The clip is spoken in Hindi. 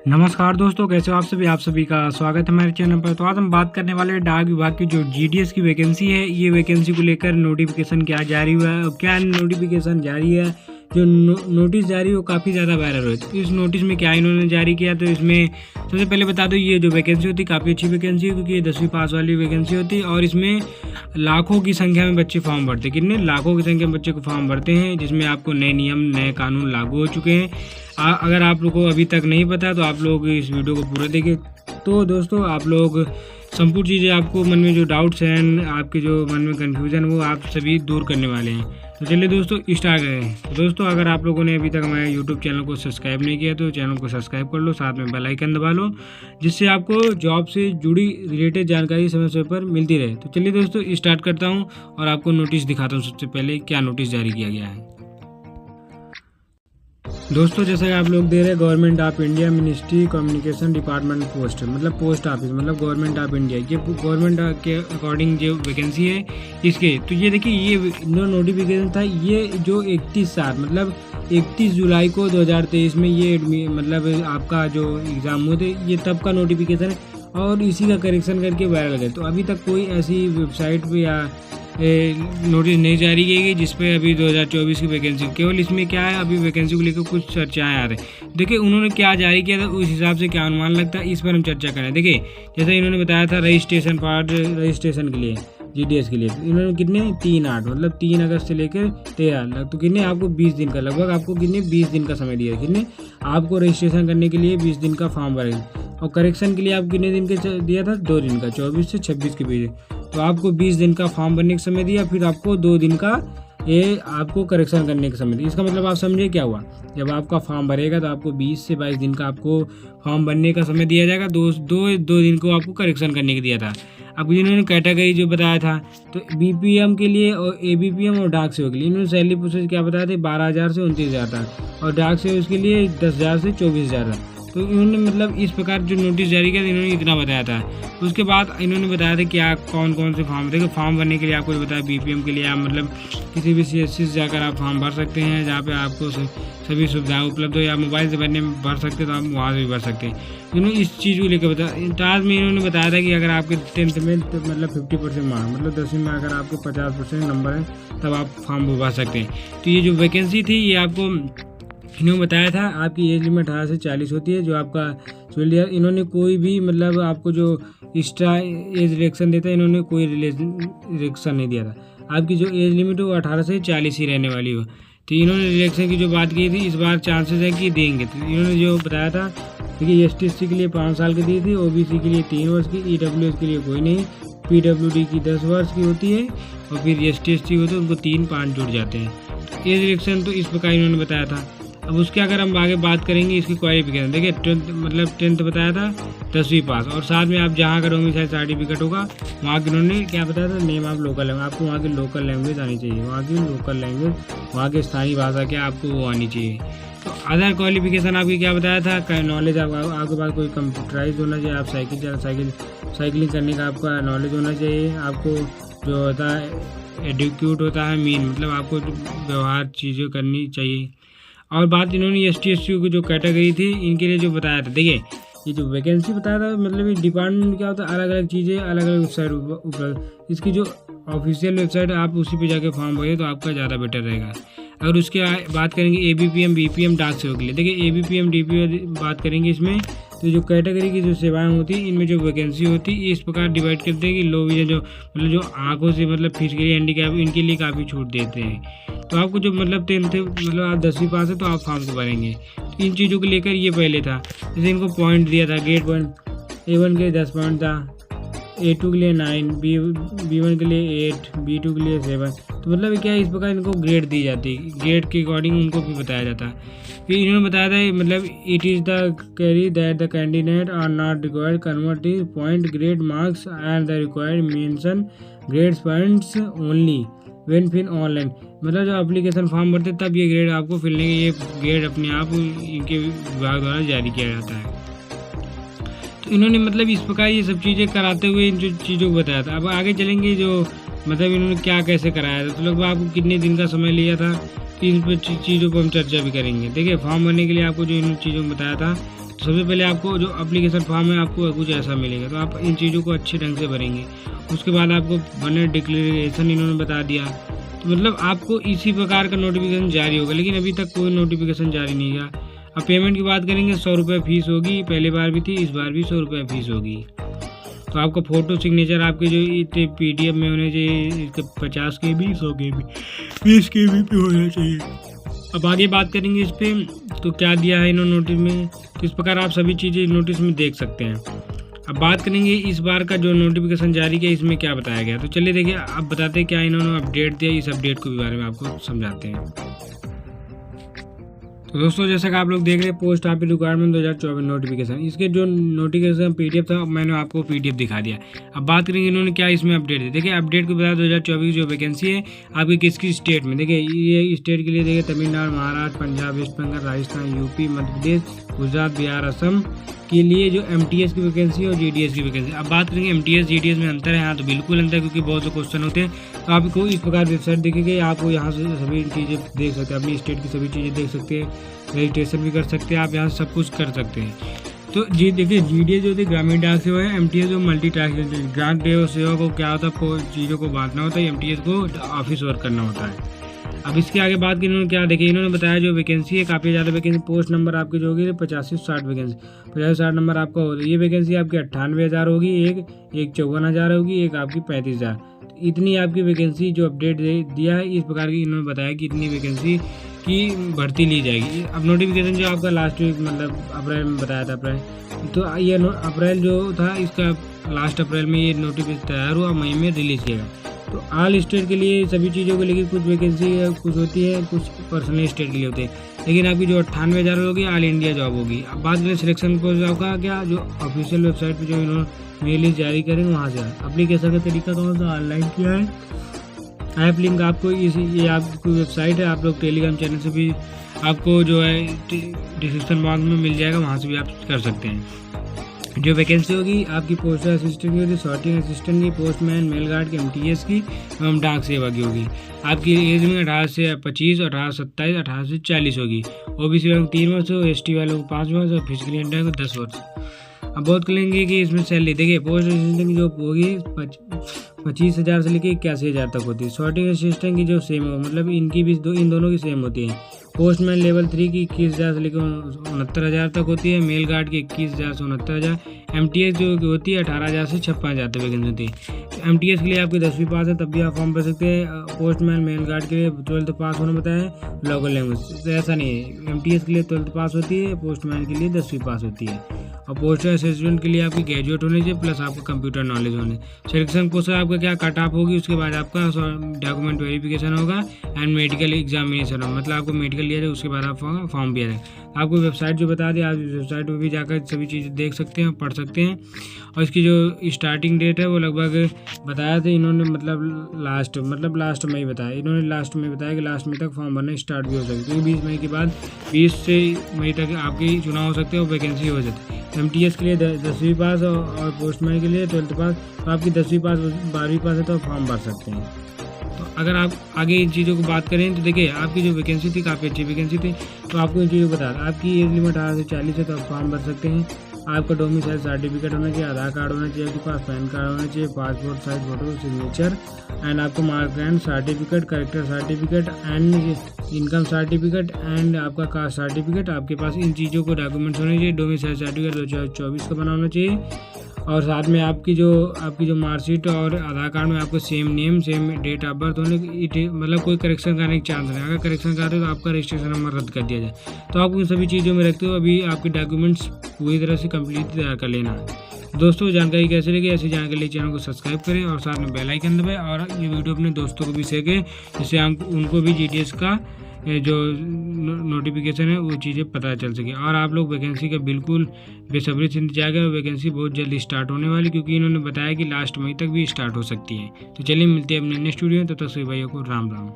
नमस्कार दोस्तों, कैसे हो आप सभी का स्वागत है हमारे चैनल पर। तो आज हम बात करने वाले हैं डाक विभाग की जो जीडीएस की वैकेंसी है। ये वैकेंसी को लेकर नोटिफिकेशन क्या जारी हुआ है, क्या नोटिफिकेशन जारी है। जो नोटिस जारी हो काफ़ी ज़्यादा वायरल हुए। तो इस नोटिस में क्या इन्होंने जारी किया, तो इसमें सबसे पहले बता दो, ये जो वैकेंसी होती है काफ़ी अच्छी वैकेंसी है, क्योंकि ये 10वीं पास वाली वैकेंसी होती है और इसमें लाखों की संख्या में बच्चे फॉर्म भरते हैं। कितने लाखों की संख्या में बच्चे को फॉर्म भरते हैं, जिसमें आपको नए नियम नए कानून लागू हो चुके हैं। अगर आप लोगों को अभी तक नहीं पता तो आप लोग इस वीडियो को पूरा देखें। तो दोस्तों, आप लोग संपूर्ण चीज़ें, आपको मन में जो डाउट्स हैं, आपके जो मन में कन्फ्यूज़न, वो आप सभी दूर करने वाले हैं। तो चलिए दोस्तों स्टार्ट करें। तो दोस्तों, अगर आप लोगों ने अभी तक हमारे यूट्यूब चैनल को सब्सक्राइब नहीं किया तो चैनल को सब्सक्राइब कर लो, साथ में बेल आइकन दबा लो, जिससे आपको जॉब से जुड़ी रिलेटेड जानकारी समय समय पर मिलती रहे। तो चलिए दोस्तों स्टार्ट करता हूँ और आपको नोटिस दिखाता हूँ। सबसे पहले क्या नोटिस जारी किया गया है दोस्तों, जैसा कि आप लोग दे रहे हैं, government of India ministry communication department post, मतलब पोस्ट ऑफिस, मतलब गवर्नमेंट ऑफ इंडिया। ये गवर्नमेंट के अकॉर्डिंग जो वैकेंसी है इसके, तो ये देखिए, ये जो नोटिफिकेशन था, ये जो 31/7 मतलब 31 जुलाई को 2023 में ये मतलब आपका जो एग्ज़ाम हुए थे, ये तब का नोटिफिकेशन है और इसी का करेक्शन करके वायरल गए। तो अभी तक कोई ऐसी वेबसाइट पे या नोटिस नहीं जारी की गई जिसपे अभी 2024 की वैकेंसी, केवल इसमें क्या है, अभी वैकेंसी को लेकर कुछ चर्चाएं आ रही है। देखिए उन्होंने क्या जारी किया था, उस हिसाब से क्या अनुमान लगता है, इस पर हम चर्चा करें। देखिए जैसे इन्होंने बताया था रजिस्ट्रेशन के लिए, जीडीएस के लिए, तो इन्होंने कितने 3/8 मतलब 3 अगस्त से लेकर 13 तो कितने आपको 20 दिन का, लगभग आपको कितने 20 दिन का समय दिया है। कितने आपको रजिस्ट्रेशन करने के लिए 20 दिन का फॉर्म भरेंगे, और करेक्शन के लिए आप कितने दिन के दिया था, 2 दिन का, 24 से 26 के बीच। तो आपको 20 दिन का फॉर्म भरने का समय दिया, फिर आपको 2 दिन का ये आपको करेक्शन करने का समय दिया। इसका मतलब आप समझे क्या हुआ, जब आपका फॉर्म भरेगा तो आपको 20 से 22 दिन का आपको फॉर्म भरने का समय दिया जाएगा, दो दिन को आपको करेक्शन करने के दिया था। अब इन्होंने कैटेगरी जो बताया था, तो बीपीएम के लिए और एबीपीएम और डाक सेवक के लिए इन्होंने सैलरी प्रोसेस क्या बताया था, 12,000 से 29,000 था, और डाक सेवक के लिए 10,000 से 24,000 था। तो इन्होंने मतलब इस प्रकार जो नोटिस जारी किया था, इन्होंने इतना बताया था। उसके बाद इन्होंने बताया था कि आप कौन कौन से फॉर्म, देखो फॉर्म भरने के लिए आपको बताया, बीपीएम के लिए आप मतलब किसी भी सीएससी से जाकर आप फॉर्म भर सकते हैं, जहाँ पे आपको सभी सुविधाएं उपलब्ध हो, या मोबाइल से भर सकते हैं तो आप वहाँ से भी भर सकते हैं। इन्होंने इस चीज़ को लेकर बताया। इंतजार में इन्होंने बताया था कि अगर आपके 10th में तो मतलब 50% मार्क, मतलब 10वीं में अगर आपके 50% नंबर है तब आप फॉर्म भर सकते हैं। तो ये जो वैकेंसी थी, ये आपको इन्होंने बताया था, आपकी एज लिमिट 18 से 40 होती है। जो आपका फील्ड, इन्होंने कोई भी मतलब आपको जो एक्स्ट्रा एज रिलेक्शन देता है, इन्होंने कोई रिलेक्शन नहीं दिया था। आपकी जो एज लिमिट है वो 18 से 40 ही रहने वाली हो। तो इन्होंने रिलेक्शन की जो बात की थी, इस बार चांसेस है कि देंगे। तो इन्होंने जो बताया था, देखिए एसटी/एससी के लिए 5 साल की दी थी, ओबीसी के लिए 3 वर्ष की, ईडब्ल्यूएस के लिए कोई नहीं, पीडब्ल्यूडी की 10 वर्ष की होती है, और फिर एसटी/एससी होते हैं उनको 3-5 जुड़ जाते हैं। तो एज रिलेक्शन तो इस प्रकार इन्होंने बताया था। अब उसके अगर हम आगे बात करेंगे इसकी क्वालिफिकेशन, देखिए 10th बताया था, 10वीं पास, और साथ में आप जहाँ करोगे शायद सर्टिफिकेट होगा, वहाँ के उन्होंने क्या बताया था, नेम ऑफ लोकल लैंग्वेज, आपको वहाँ की लोकल लैंग्वेज आनी चाहिए, वहाँ की लोकल लैंग्वेज, वहाँ की स्थानीय भाषा क्या आपको वो आनी चाहिए। तो अदर क्वालिफिकेशन आपकी क्या बताया था, नॉलेज आपके पास कोई कंप्यूटराइज होना चाहिए, आप साइकिलिंग करने का आपका नॉलेज होना चाहिए, आपको जो होता है एडुकेट होता है मीन, मतलब आपको व्यवहार चीज़ें करनी चाहिए। और बात इन्होंने एसटी/एससी की जो कैटेगरी थी, इनके लिए जो बताया था, देखिए ये जो वैकेंसी बताया था, मतलब ये डिपार्टमेंट क्या होता है, अलग अलग चीज़ें अलग अलग वेबसाइट ऊपर, इसकी जो ऑफिशियल वेबसाइट आप उसी पे जाके फॉर्म भरिए तो आपका ज़्यादा बेटर रहेगा। अगर उसके बात करेंगे एबीपीएम बीपीएम डाक सेवक के लिए, देखिए एबीपीएम डीपीएम बात करेंगे इसमें, तो जो कैटेगरी की जो सेवाएं होती हैं, इनमें जो वैकेंसी होती है इस प्रकार डिवाइड करते हैं कि लो विजन, जो मतलब जो आंखों से मतलब फिजिकली हैंडीकैप, इनके लिए काफ़ी छूट देते हैं। तो आपको जो मतलब 10th मतलब आप 10वीं पास है तो आप फॉर्म को भरेंगे। तो इन चीज़ों को लेकर ये पहले था, जैसे इनको पॉइंट दिया था, ग्रेड पॉइंट A1 के लिए 10 पॉइंट था, A2 के लिए 9, B1 के लिए 8, B2 के लिए 7। तो मतलब क्या है, इस प्रकार इनको ग्रेड दी जाती है, ग्रेड के अकॉर्डिंग उनको भी बताया जाता है। फिर इन्होंने बताया था मतलब it is the carry that the candidate are not required convert is point grade marks and the required mention grades points only when fill online, मतलब जब एप्लीकेशन फॉर्म भरते तब ये ग्रेड आपको फिल नहीं, ये ग्रेड अपने आप इनके विभाग द्वारा जारी किया जाता है। तो इन्होंने मतलब इस प्रकार ये सब चीज़ें कराते हुए इन जो चीज़ों को बताया था। अब आगे चलेंगे, जो मतलब इन्होंने क्या कैसे कराया था, तो लगभग आपको कितने दिन का समय लिया था, इन पर चीज़ों पर हम चर्चा भी करेंगे। देखिए फॉर्म भरने के लिए आपको जो इन चीज़ों को बताया था, तो सबसे पहले आपको जो एप्लीकेशन फॉर्म है आपको कुछ ऐसा मिलेगा, तो आप इन चीज़ों को अच्छे ढंग से भरेंगे। उसके बाद आपको वन डिक्लेरेशन इन्होंने बता दिया, तो मतलब आपको इसी प्रकार का नोटिफिकेशन जारी होगा, लेकिन अभी तक कोई नोटिफिकेशन जारी नहीं हुआ। अब पेमेंट की बात करेंगे, 100 रुपये फीस होगी, पहली बार भी थी, इस बार भी 100 रुपये फीस होगी। तो आपका फ़ोटो सिग्नेचर आपके जो PDF में होने चाहिए, इसके 50 KB 100 KB 20 KB पे होना चाहिए। अब आगे बात करेंगे इस पर, तो क्या दिया है इन्होंने नोटिस में, तो इस प्रकार आप सभी चीज़ें नोटिस में देख सकते हैं। अब बात करेंगे इस बार का जो नोटिफिकेशन जारी किया इसमें क्या बताया गया, तो चलिए देखिए अब बताते हैं क्या इन्होंने अपडेट दिया, इस अपडेट के बारे में आपको समझाते हैं। तो दोस्तों जैसा कि आप लोग देख रहे हैं पोस्ट ऑफिस रिक्वायरमेंट 2024 नोटिफिकेशन, इसके जो नोटिफिकेशन PDF था मैंने आपको PDF दिखा दिया। अब बात करेंगे इन्होंने क्या इसमें अपडेट दिया। देखिए अपडेट को बता 2024 जो वैकेंसी है आपकी किसकी स्टेट में, देखिए ये स्टेट के लिए देखिए तमिलनाडु, महाराष्ट्र, पंजाब, वेस्ट बंगाल, राजस्थान, UP, मध्य प्रदेश, गुजरात, बिहार, असम के लिए जो MTS की वैकेंसी और GDS की वैकेंसी। अब बात करेंगे MTS GDS में अंतर है, हाँ तो बिल्कुल अंतर है, क्योंकि बहुत से क्वेश्चन होते हैं। तो आपको इस प्रकार वेबसाइट दिखेगी, आपको यहाँ से सभी चीज़ें देख सकते हैं, अपनी स्टेट की सभी चीज़ें देख सकते हैं, रजिस्ट्रेशन भी कर सकते हैं, आप यहाँ से सब कुछ कर सकते हैं। तो जी देखिए GDS जो होती है ग्रामीण डाक सेवा है, MTS जो मल्टी टास्क ग्राहक सेवा को क्या होता है, चीज़ों को बांटना होता है, MTS को ऑफिस वर्क करना होता है। अब इसके आगे बात की इन्होंने क्या देखिए, इन्होंने बताया जो वैकेंसी है काफ़ी ज़्यादा वैकेंसी, पोस्ट नंबर आपकी जो होगी 85 से 60 वैकेंसी, 50 से 60 नंबर आपका होगा। ये वैकेंसी आपकी 98,000 होगी, एक 54,000 होगी, एक आपकी 35,000। तो इतनी आपकी वैकेंसी जो अपडेट दिया है, इस प्रकार की इन्होंने बताया कि इतनी वैकेंसी की भर्ती ली जाएगी। अब नोटिफिकेशन जो आपका लास्ट वीक मतलब अप्रैल में बताया था अप्रैल, तो ये अप्रैल जो था इसका लास्ट अप्रैल में ये नोटिफिकेशन तैयार हुआ, मई में रिलीज़ किया। तो ऑल स्टेट के लिए सभी चीज़ों के लिए कुछ वैकेंसी कुछ होती है, कुछ पर्सनल स्टेट के लिए होते हैं, लेकिन आपकी जो 98,000 होगी ऑल इंडिया जॉब होगी। अब बात करें सिलेक्शन प्रोसेस का, क्या जो ऑफिशियल वेबसाइट पे जो इन्होंने मेल लिस्ट जारी करेंगे वहाँ से एप्लीकेशन का तरीका कौन सा ऑनलाइन किया है। ऐप लिंक आपको ये आपकी वेबसाइट है, आप लोग टेलीग्राम चैनल से भी आपको जो है डिस्क्रिप्शन बॉक्स में मिल जाएगा, वहाँ से भी आप कर सकते हैं। जो वैकेंसी होगी आपकी पोस्टल असिस्टेंट की होगी, सॉर्टिंग असिस्टेंट की, पोस्टमैन, मेल गार्ड की, MTS की एवं डाक सेवा की होगी। आपकी एज में 18 से 25, 18 से 27, 18 से 40 होगी। OBC वालों को 3 वर्ष, ST वालों को 5 वर्ष और फिजिकली हैंडिकैप्ड को 10 वर्ष। अब बात करेंगे कि इसमें सैलरी देखिए, पोस्ट असिस्टेंट की जो होगी 25,000 से लेकर 81,000 तक होती है। सॉर्टिंग असिस्टेंट की जो सेम हो, मतलब इनकी भी इन दोनों की सेम होती है। पोस्टमैन लेवल 3 की 21,000 से लेकर 69,000 तक होती है। मेल गार्ड की 21,000 से 69,000। MTS जो होती है 18,000 से 56,000 तक वैकेंसी होती है। MTS के लिए आपकी 10वीं पास है तब भी आप फॉर्म भर सकते हैं। पोस्टमैन मेल गार्ड के लिए 12th पास होना बताया है, लोकल लैंग्वेज तो ऐसा नहीं है। MTS के लिए 12th पास होती है, पोस्टमैन के लिए 10वीं पास होती है। और पोस्टल असिस्टेंट के लिए आपकी ग्रेजुएट होनी चाहिए प्लस आपका कंप्यूटर नॉलेज होने। सिलेक्शन प्रोसेस आपका क्या कट ऑफ होगी, उसके बाद आपका डॉक्यूमेंट वेरिफिकेशन होगा एंड मेडिकल एग्जामिनेशन होगा, मतलब आपको मेडिकल लिया जाए उसके बाद आप फॉर्म भी आ जाए। आपको वेबसाइट जो बता दें, आप वेबसाइट पर भी जाकर सभी चीज़ें देख सकते हैं, पढ़ सकते हैं। और इसकी जो स्टार्टिंग डेट है वो लगभग बताया था इन्होंने, मतलब लास्ट में ही बताया इन्होंने, लास्ट में बताया कि लास्ट मई तक फॉर्म भरना स्टार्ट भी हो सकता है, क्योंकि 20 मई के बाद 20 से मई तक आपकी चुनाव हो सकते हैं और वैकेंसी हो जाती है। MTS के लिए 10वीं पास और पोस्टमैन के लिए 12th पास, तो आपकी 10वीं पास 12वीं पास है तो आप फॉर्म भर सकते हैं। तो अगर आप आगे इन चीज़ों को बात करें तो देखिए आपकी जो वैकेंसी थी काफ़ी अच्छी वैकेंसी थी, तो आपको इन चीज़ों को बता दें। आपकी एज लिमिट 18 से 40 है तो आप फॉर्म भर सकते हैं। आपका डोमिसाइल सर्टिफिकेट होना चाहिए, आधार कार्ड होना चाहिए आपके पास, पैन कार्ड होना चाहिए, passport size photo, signature and आपको mark and certificate, character certificate and income certificate and आपका कास्ट सर्टिफिकेट आपके पास, इन चीज़ों को डॉक्यूमेंट्स होने चाहिए। डोमिसाइल सर्टिफिकेट 2024 का बना होना चाहिए और साथ में आपकी जो मार्कशीट और आधार कार्ड में आपको same name same date of birth होने की, मतलब कोई करेक्शन करने की चांस नहीं। अगर करेक्शन करते हो तो आपका रजिस्ट्रेशन नंबर रद्द कर दिया जाए। तो आप उन सभी चीज़ों में रखते हो, अभी आपके डॉक्यूमेंट्स पूरी तरह से कंप्लीट तैयार कर लेना है। दोस्तों जानकारी कैसे लगी, ऐसी जानकारी के लिए चैनल को सब्सक्राइब करें और साथ में बेल आइकन दबाएं और ये वीडियो अपने दोस्तों को भी शेयर करें, जिससे उनको भी GDS का जो नोटिफिकेशन है वो चीज़ें पता चल सके। और आप लोग वैकेंसी का बिल्कुल बेसब्री से इंतजार करें, वैकेंसी बहुत जल्दी स्टार्ट होने वाली, क्योंकि इन्होंने बताया कि लास्ट मई तक भी स्टार्ट हो सकती है। तो चलिए मिलते हैं अपने नेक्स्ट वीडियो में, तब तक सभी भाइयों को राम राम।